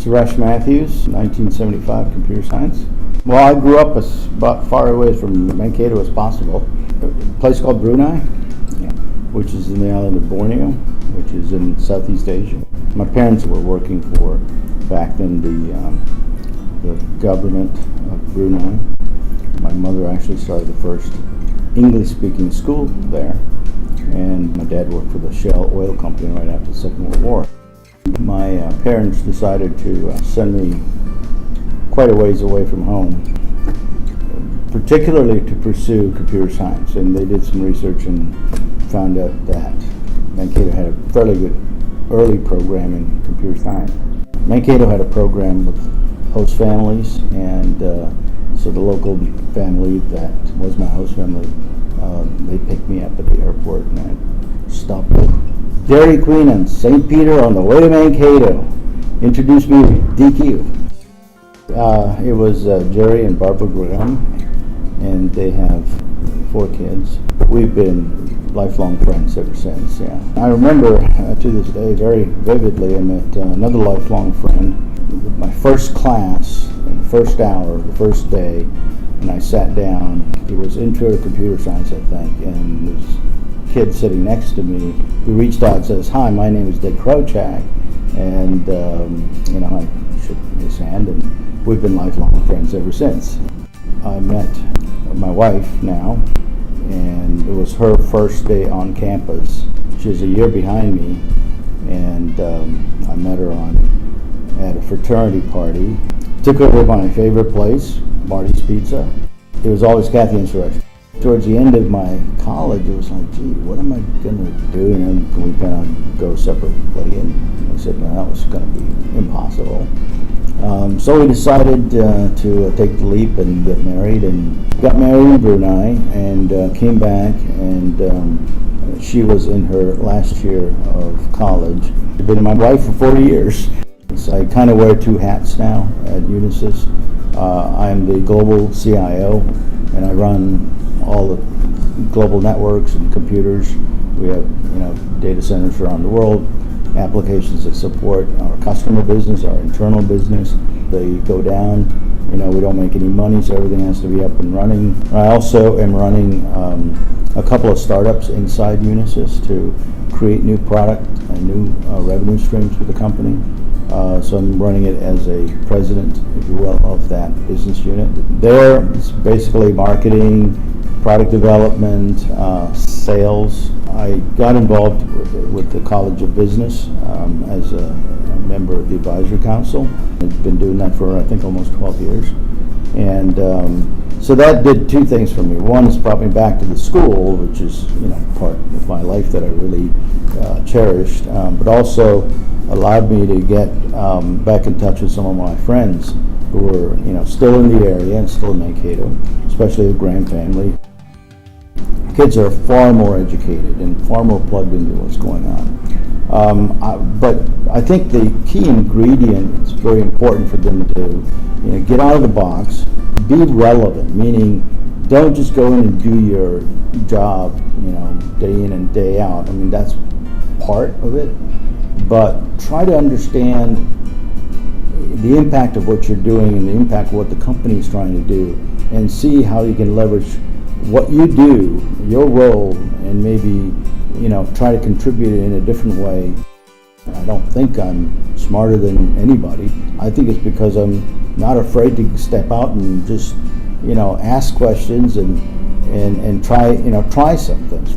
Suresh Mathews, 1975, computer science. Well, I grew up about far away from Mankato as possible. A place called Brunei, which is in the island of Borneo, which is in Southeast Asia. My parents were working for, back then, the government of Brunei. My mother actually started the first English-speaking school there, and my dad worked for the Shell oil company right after the Second World War. My parents decided to send me quite a ways away from home, particularly to pursue computer science, and they did some research and found out that Mankato had a fairly good early program in computer science. Mankato had a program with host families, and so the local family that was my host family, they picked me up at the airport, and I stopped at Dairy Queen and St. Peter on the way to Mankato. Introduced me to DQ. It was Jerry and Barbara Graham, and they have 4 kids. We've been lifelong friends ever since, yeah. I remember to this day very vividly, I met another lifelong friend. My first class, the first hour, the first day, and I sat down. It was Intro to Computer Science, I think, and this kid sitting next to me, he reached out and says, "Hi, my name is Dick Krochak," and I shook his hand, and we've been lifelong friends ever since. I met my wife now, and it was her first day on campus. She was a year behind me, and I met her at a fraternity party. Took her to my favorite place, Marty's Pizza. It was always Kathy and Suresh. Towards the end of my college, it was like, gee, what am I going to do? And can we kind of go separately? And I said, no, that was going to be impossible. So we decided to take the leap and get married, and got married in Brunei, and came back, and she was in her last year of college. I've been my wife for 40 years. So I kind of wear 2 hats now at Unisys. I'm the global CIO, and I run all the global networks and computers. We have data centers around the world, applications that support our customer business, our internal business. They go down, we don't make any money, so everything has to be up and running. I also am running a couple of startups inside Unisys to create new product and new revenue streams for the company. So I'm running it as a president, if you will, of that business unit. There, it's basically marketing, product development, sales. I got involved with the College of Business as a member of the advisory council. I've been doing that for, I think, almost 12 years. And so that did 2 things for me. One is brought me back to the school, which is part of my life that I really cherished, but also allowed me to get back in touch with some of my friends who were still in the area and still in Mankato, especially the Graham family. Kids are far more educated and far more plugged into what's going on. But I think the key ingredient, it's very important for them to get out of the box, be relevant, meaning don't just go in and do your job day in and day out. I mean, that's part of it, but try to understand the impact of what you're doing and the impact of what the company is trying to do, and see how you can leverage what you do, your role, and maybe try to contribute in a different way. I don't think I'm smarter than anybody. I think it's because I'm not afraid to step out and just ask questions and try some things.